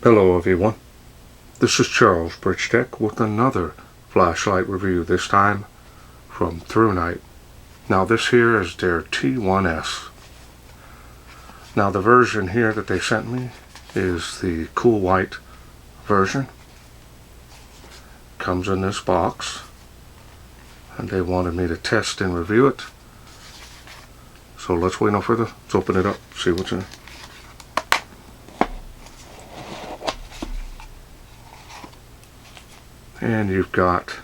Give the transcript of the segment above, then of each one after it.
Hello everyone, this is Charles BridgTec with another flashlight review, this time from ThruNite. Now this here is their T1S. Now the version here that they sent me is the cool white version. Comes in this box and they wanted me to test and review it. So let's wait no further, let's open it up, see what's in it. And you've got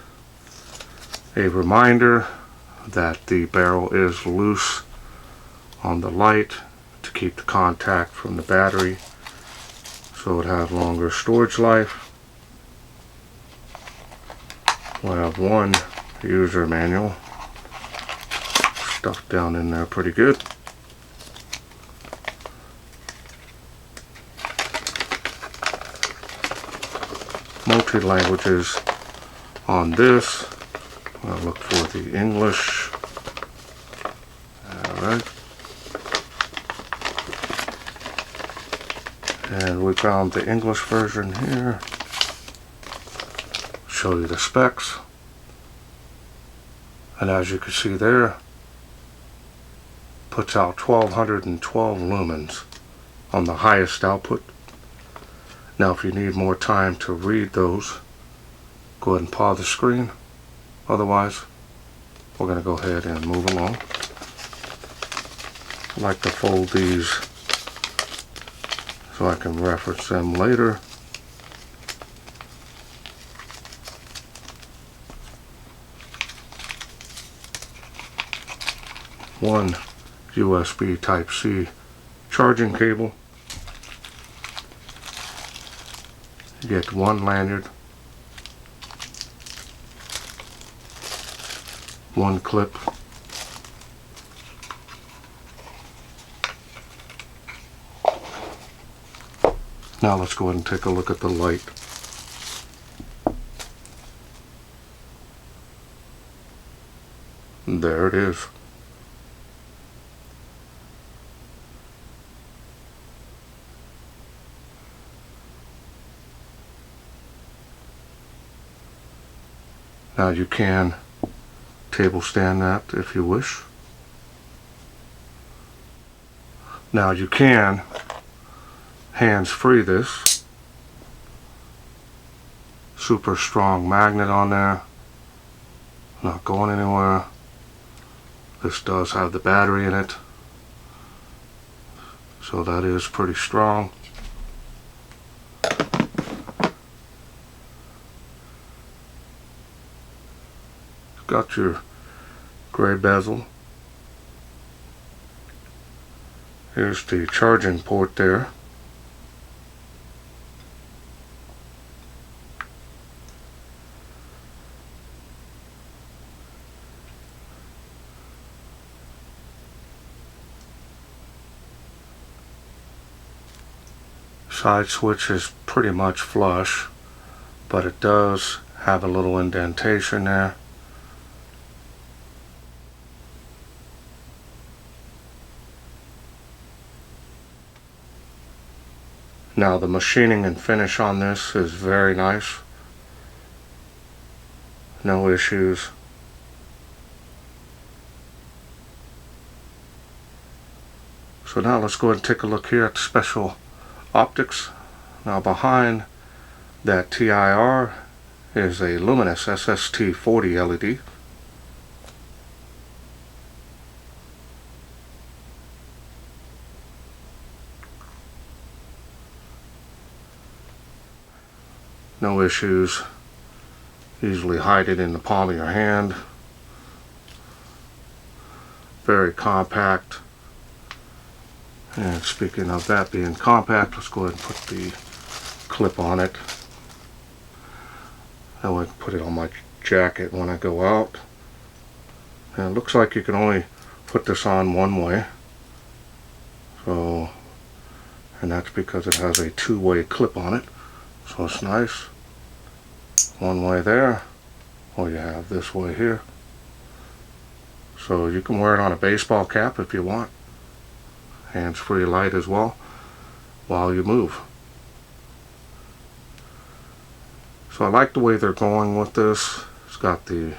a reminder that the barrel is loose on the light to keep the contact from the battery so it has longer storage life. We have one user manual stuffed down in there pretty good. Multi-languages on this. I'll look for the English. Alright. And we found the English version here. Show you the specs. And as you can see there, puts out 1212 lumens on the highest output. Now if you need more time to read those, go ahead and pause the screen. Otherwise, we're going to go ahead and move along. I like to fold these so I can reference them later. One USB Type-C charging cable. You get one lanyard, one clip, now let's go ahead and take a look at the light. There it is. Now you can table stand that if you wish. Now you can hands-free this. Super strong magnet on there. Not going anywhere. This does have the battery in it, so that is pretty strong. Got your gray bezel. Here's the charging port there. Side switch is pretty much flush, but it does have a little indentation there. Now the machining and finish on this is very nice. No issues. So now let's go ahead and take a look here at the special optics. Now behind that TIR is a luminous SST40 LED. No issues. Easily hide it in the palm of your hand. Very compact. And speaking of that being compact, let's go ahead and put the clip on it. That way I can put it on my jacket when I go out. And it looks like you can only put this on one way. So, and that's because it has a two-way clip on it. So it's nice. One way there, or you have this way here. So you can wear it on a baseball cap if you want. Hands-free light as well while you move. So I like the way they're going with this. It's got the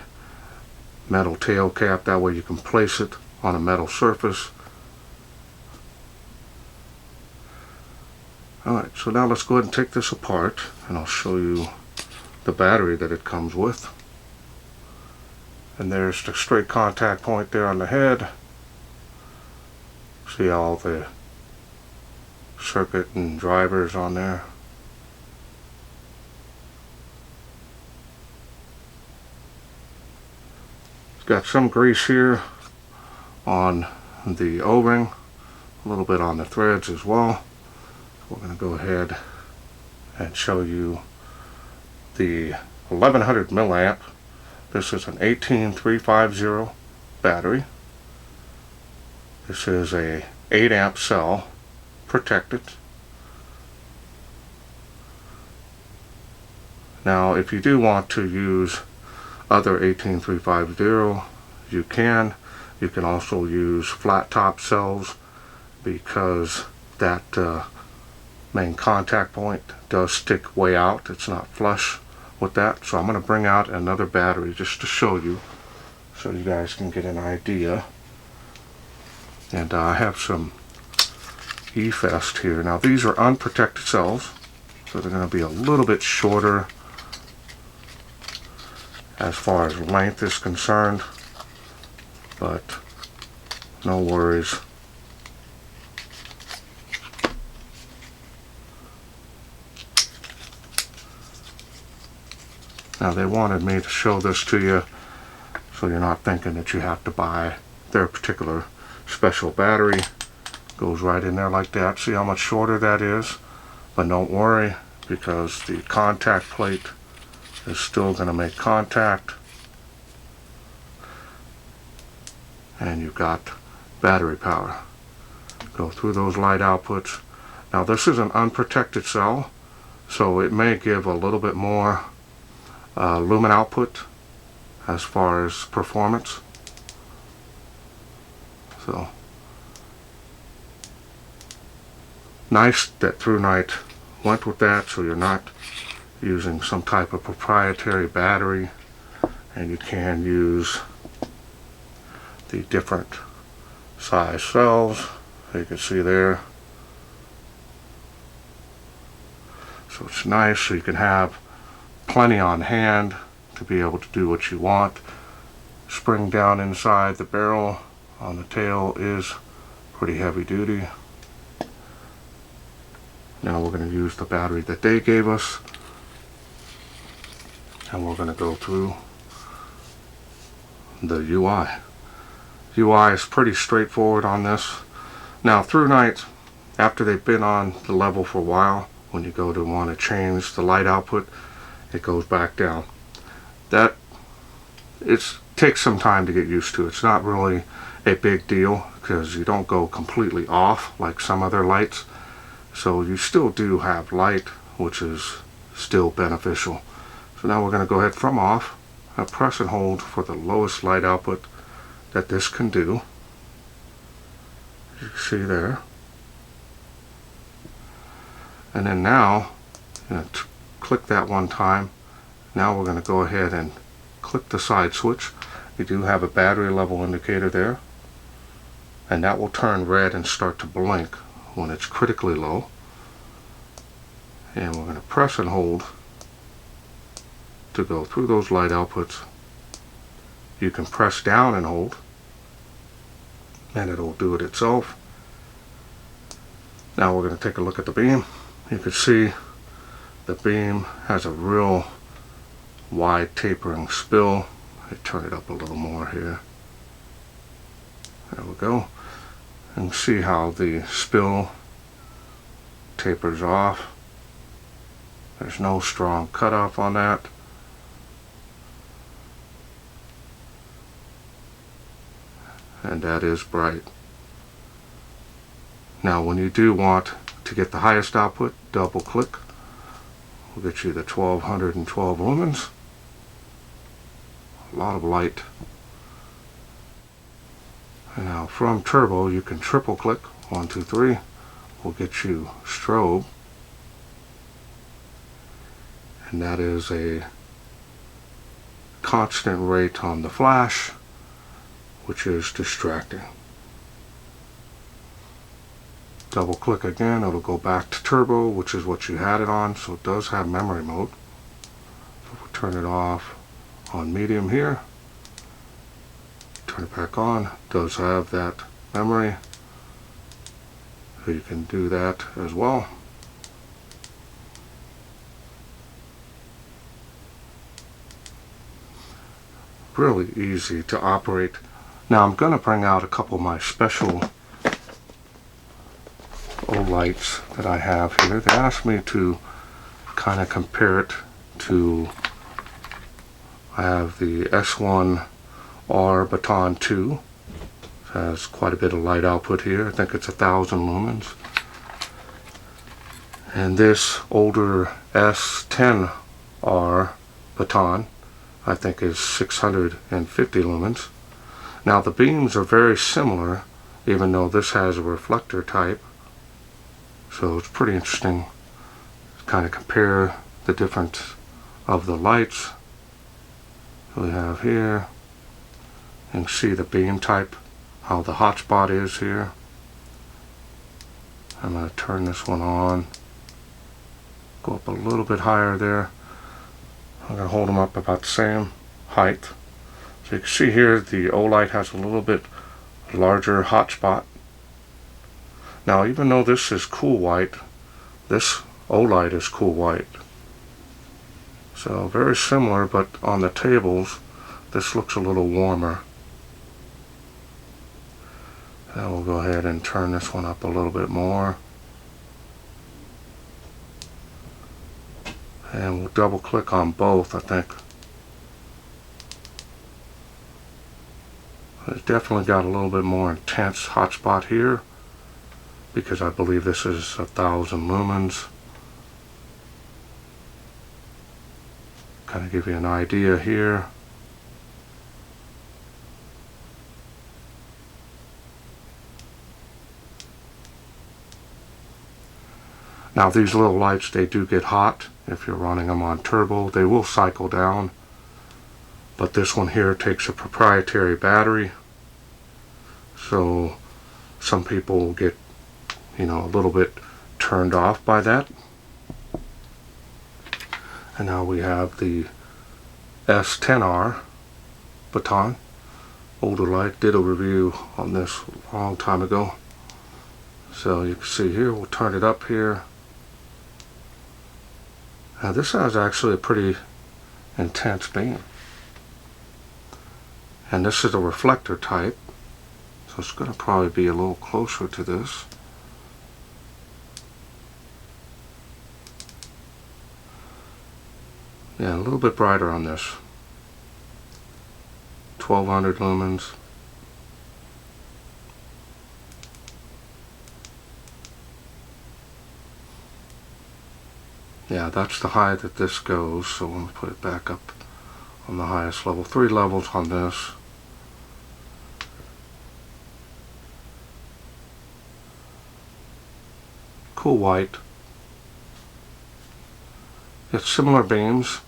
metal tail cap, that way you can place it on a metal surface. Alright, so now let's go ahead and take this apart and I'll show you the battery that it comes with. And there's the straight contact point there on the head. See all the circuit and drivers on there. It's got some grease here on the O-ring, a little bit on the threads as well. We're going to go ahead and show you the 1100 milliamp. This is an 18350 battery. This is a 8 amp cell, protected. Now if you do want to use other 18350, you can. You can also use flat top cells because that main contact point does stick way out. It's not flush with that. So I'm going to bring out another battery just to show you, so you guys can get an idea. And I have some E-Fest here. Now these are unprotected cells, so they're going to be a little bit shorter as far as length is concerned, but no worries. Now they wanted me to show this to you so you're not thinking that you have to buy their particular special battery. Goes right in there like that. See how much shorter that is? But don't worry, because the contact plate is still going to make contact. And you've got battery power. Go through those light outputs. Now this is an unprotected cell, so it may give a little bit more lumen output as far as performance. So nice that ThruNite went with that, so you're not using some type of proprietary battery, and you can use the different size cells, you can see there. So it's nice, so you can have plenty on hand to be able to do what you want. Spring down inside the barrel on the tail is pretty heavy duty. Now we're going to use the battery that they gave us, and we're going to go through the UI. UI is pretty straightforward on this. Now ThruNite, after they've been on the level for a while, when you go to want to change the light output, it goes back down. That takes some time to get used to. It's not really a big deal because you don't go completely off like some other lights. So you still do have light, which is still beneficial. So now we're going to go ahead from off and press and hold for the lowest light output that this can do. You can see there. And then now, click that one time. Now we're going to go ahead and click the side switch. You do have a battery level indicator there, and that will turn red and start to blink when it's critically low. And we're going to press and hold to go through those light outputs. You can press down and hold, and it'll do it itself. Now we're going to take a look at the beam. You can see the beam has a real wide tapering spill. I turn it up a little more here. There we go. And see how the spill tapers off. There's no strong cutoff on that. And that is bright. Now when you do want to get the highest output, double click. We'll get you the 1212 lumens. A lot of light. And now from turbo you can triple click. 1, 2, 3. We'll get you strobe. and that is a constant rate on the flash, which is distracting. Double click again, it'll go back to turbo, which is what you had it on, so it does have memory mode. So if we turn it off on medium here, turn it back on, it does have that memory, so you can do that as well. Really easy to operate. Now I'm going to bring out a couple of my special lights that I have here. They asked me to kind of compare it to, I have the S1R Baton 2. It has quite a bit of light output here. I think it's 1,000 lumens. And this older S10R Baton, I think, is 650 lumens. Now the beams are very similar, even though this has a reflector type. So it's pretty interesting to kind of compare the difference of the lights we have here. You can see the beam type, how the hotspot is here. I'm going to turn this one on, go up a little bit higher there. I'm going to hold them up about the same height. So you can see here the O-light has a little bit larger hotspot. Now even though this is cool white, this O-light is cool white. So very similar, but on the tables this looks a little warmer. Now we'll go ahead and turn this one up a little bit more. And we'll double click on both, I think. It's definitely got a little bit more intense hotspot here, because I believe this is 1,000 lumens. Kind of give you an idea here. Now these little lights, they do get hot if you're running them on turbo. They will cycle down, but this one here takes a proprietary battery, so some people will get, you know, a little bit turned off by that. And now we have the S10R Baton. Older light, did a review on this a long time ago. So you can see here, we'll turn it up here. Now this has actually a pretty intense beam. And this is a reflector type, so it's going to probably be a little closer to this. Yeah, a little bit brighter on this. 1200 lumens. Yeah, that's the high that this goes, so I'm going to put it back up on the highest level. 3 levels on this. Cool white. It's similar beams.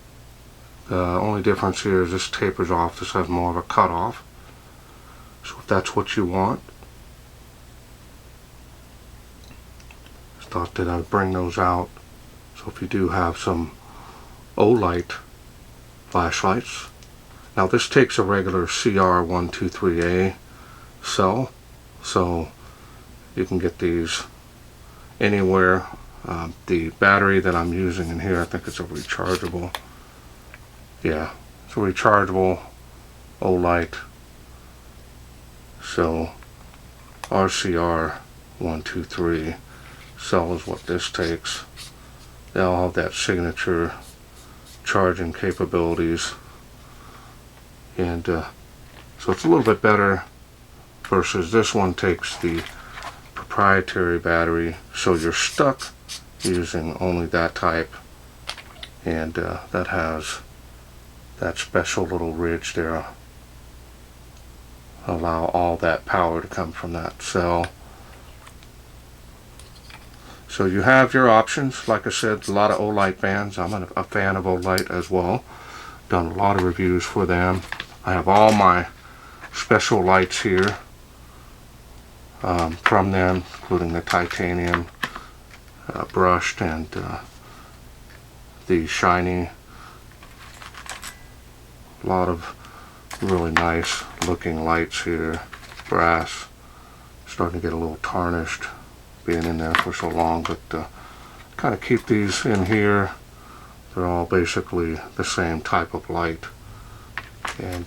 The only difference here is this tapers off. This has more of a cutoff. So if that's what you want, just thought that I'd bring those out. So if you do have some O-light flashlights. Now this takes a regular CR123A cell, so you can get these anywhere. The battery that I'm using in here, I think it's a rechargeable. Yeah, it's a rechargeable O-light. So RCR123 cell is what this takes. They all have that signature charging capabilities, and so it's a little bit better versus this one takes the proprietary battery, so you're stuck using only that type, and that has that special little ridge there, allow all that power to come from that cell. So you have your options. Like I said, a lot of Olight fans. I'm a fan of Olight as well. Done a lot of reviews for them. I have all my special lights here from them, including the titanium brushed and the shiny. A lot of really nice looking lights here. Brass. Starting to get a little tarnished being in there for so long, but kind of keep these in here. They're all basically the same type of light, and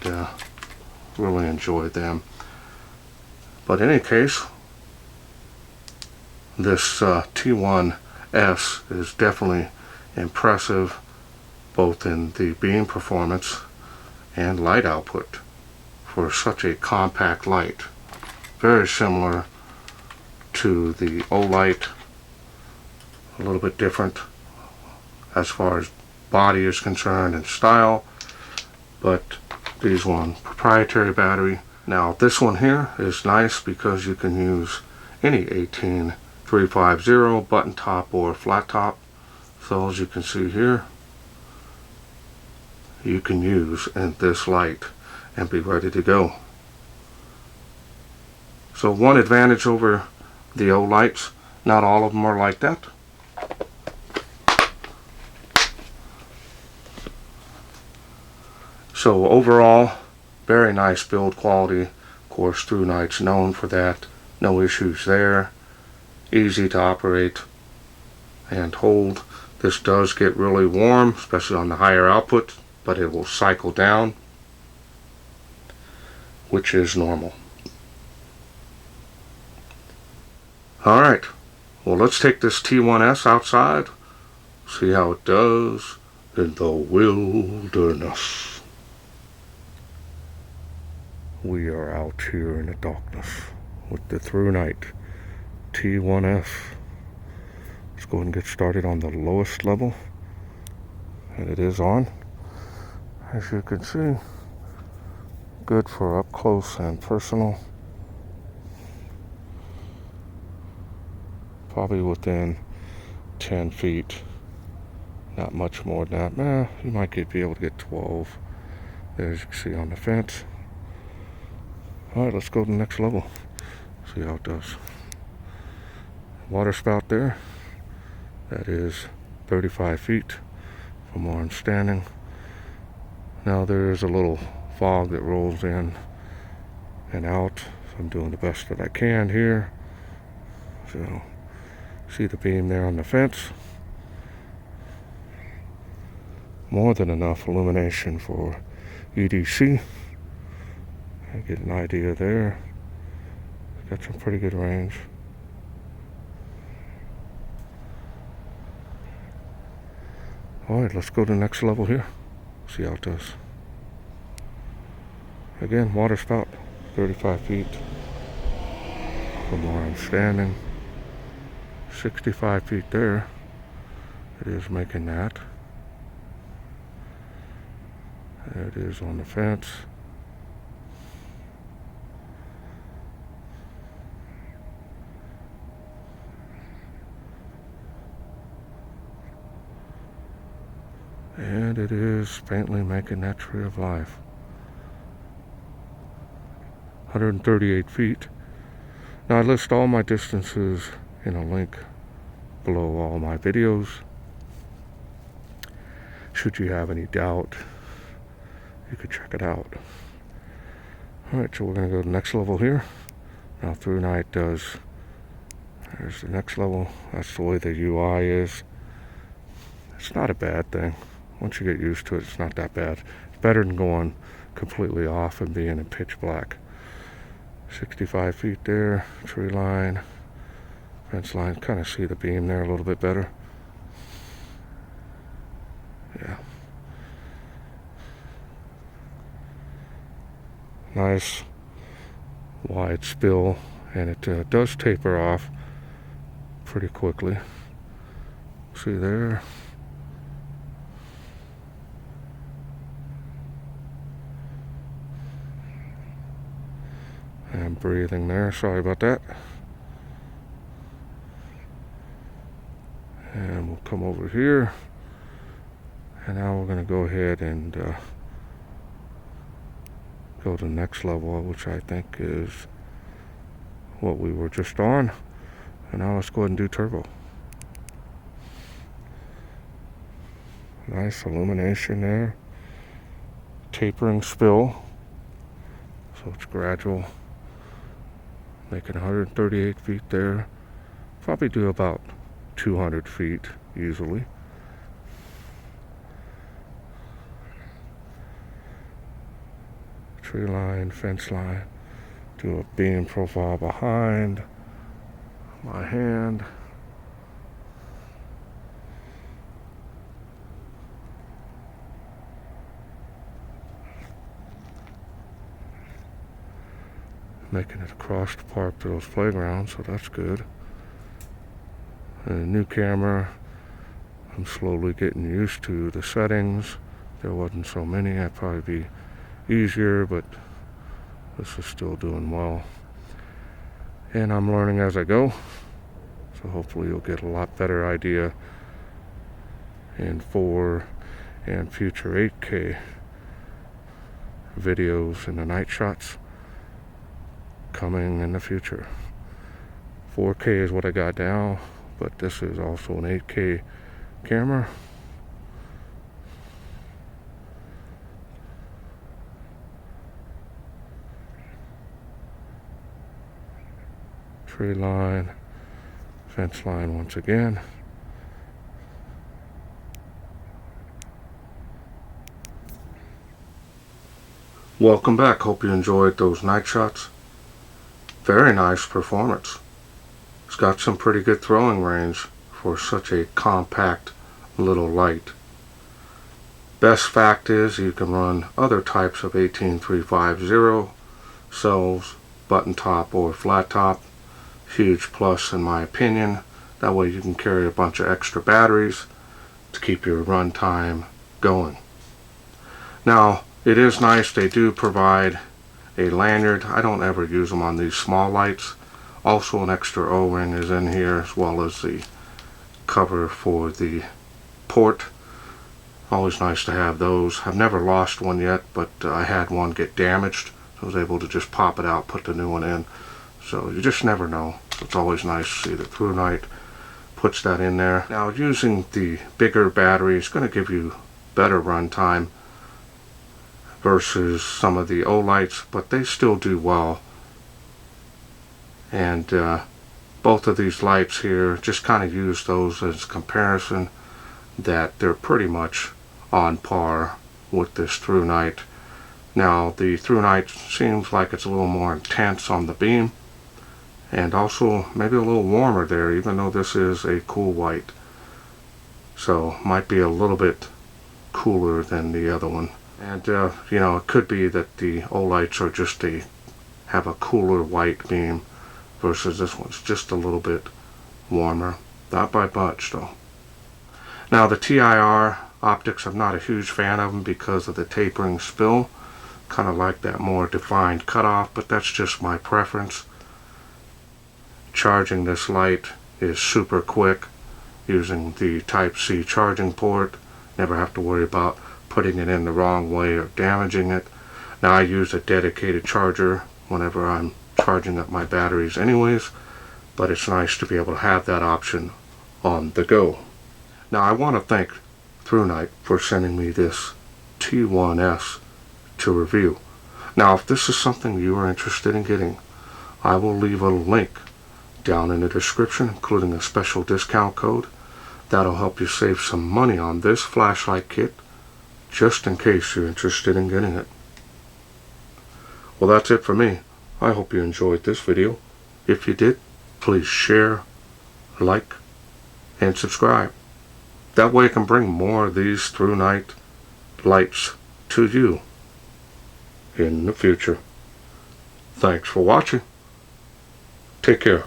really enjoy them. But in any case, this T1S is definitely impressive, both in the beam performance and light output for such a compact light. Very similar to the Olight, a little bit different as far as body is concerned and style, but these one proprietary battery. Now this one here is nice because you can use any 18350 button top or flat top. So as you can see here, you can use in this light and be ready to go. So one advantage over the Olights, not all of them are like that. So overall, very nice build quality. Of course, ThruNite's known for that. No issues there. Easy to operate and hold. This does get really warm, especially on the higher output, but it will cycle down, which is normal. Alright, well, let's take this T1S outside, see how it does in the wilderness. We are out here in the darkness with the ThruNite T1S. Let's go ahead and get started on the lowest level, and it is on. As you can see, good for up close and personal. Probably within 10 feet, not much more than that. You might be able to get 12, as you can see on the fence. Alright, let's go to the next level, see how it does. Water spout there, that is 35 feet from where I'm standing. Now there is a little fog that rolls in and out, so I'm doing the best that I can here. So see the beam there on the fence. More than enough illumination for EDC. I get an idea there. Got some pretty good range. Alright, let's go to the next level here. See how it does. Again, water spout, 35 feet from where I'm standing. 65 feet there. It is making that. There it is on the fence. And it is faintly making that tree of life. 138 feet. Now I list all my distances in a link below all my videos. Should you have any doubt, you could check it out. Alright, so we're going to go to the next level here. Now ThruNite does, there's the next level. That's the way the UI is. It's not a bad thing. Once you get used to it, it's not that bad. It's better than going completely off and being in pitch black. 65 feet there, tree line, fence line. Kind of see the beam there a little bit better. Yeah. Nice wide spill, and it does taper off pretty quickly. See there? And breathing there, sorry about that. And we'll come over here, and now we're going to go ahead and go to the next level, which I think is what we were just on. And now let's go ahead and do turbo. Nice illumination there. Tapering spill, so it's gradual. Making 138 feet there. Probably do about 200 feet easily. Tree line, fence line. Do a beam profile behind my hand. Making it across the park to those playgrounds, so that's good. And a new camera. I'm slowly getting used to the settings. There wasn't so many. That'd probably be easier, but this is still doing well. And I'm learning as I go, so hopefully you'll get a lot better idea in 4 and future 8K videos and the night shots coming in the future. 4K is what I got now, but this is also an 8K camera. Tree line, fence line once again. Welcome back. Hope you enjoyed those night shots. Very nice performance. It's got some pretty good throwing range for such a compact little light. Best fact is you can run other types of 18350 cells, button top or flat top. Huge plus in my opinion. That way you can carry a bunch of extra batteries to keep your run time going. Now it is nice they do provide a lanyard. I don't ever use them on these small lights. Also an extra O-ring is in here, as well as the cover for the port. Always nice to have those. I've never lost one yet, but I had one get damaged. So I was able to just pop it out, put the new one in. So you just never know. It's always nice to see that ThruNite puts that in there. Now using the bigger battery is going to give you better run time versus some of the O-lights, but they still do well. And both of these lights here, just kind of use those as comparison, that they're pretty much on par with this ThruNite. Now the ThruNite seems like it's a little more intense on the beam, and also maybe a little warmer there, even though this is a cool white. So might be a little bit cooler than the other one. And you know, it could be that the O-lights are just have a cooler white beam versus this one's just a little bit warmer. Not by much though. Now the TIR optics, I'm not a huge fan of them because of the tapering spill. Kind of like that more defined cutoff, but that's just my preference. Charging this light is super quick using the Type-C charging port. Never have to worry about putting it in the wrong way or damaging it. Now I use a dedicated charger whenever I'm charging up my batteries anyways, but it's nice to be able to have that option on the go. Now I want to thank ThruNite for sending me this T1S to review. Now if this is something you are interested in getting, I will leave a link down in the description, including a special discount code. That'll help you save some money on this flashlight kit, just in case you're interested in getting it. Well, that's it for me. I hope you enjoyed this video. If you did, please share, like, and subscribe. That way I can bring more of these ThruNite lights to you in the future. Thanks for watching. Take care.